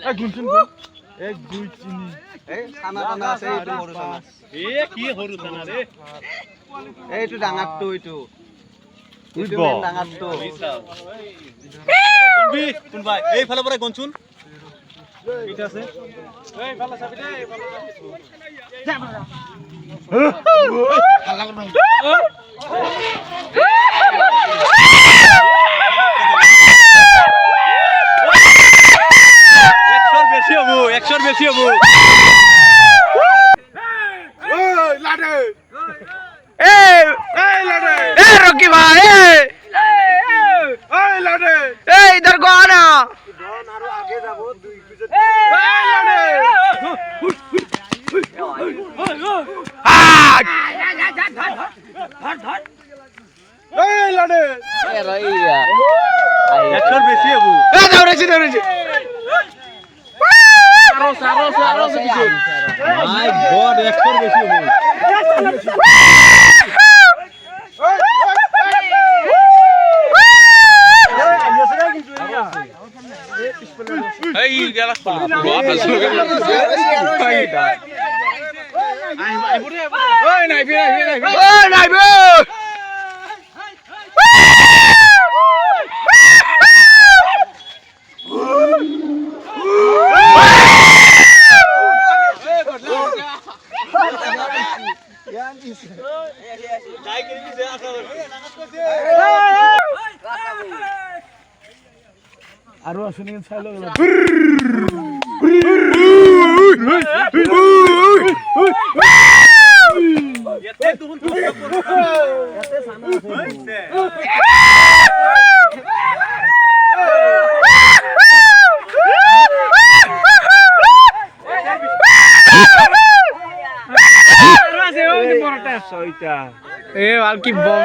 এই গুনছুন এক দুই চিনি এই খানা খানা আছে এইটো সৰু খানা কি সৰু খানা ৰে এইটো ডাঙৰটো এইটো উইব ডাঙৰটো কোনবা এইফালৰ পৰা গনচোন ঠিক আছে এইফালে চাবি দে এইফালে একশোর বেশি হবো रॉकी भाई इधर को आना একশোর বেশি হবো মাই গড একশোর বেশি হবো আৰু আসুনি চাই লও এতে দুন এতে সানা আছে ए वाल की बम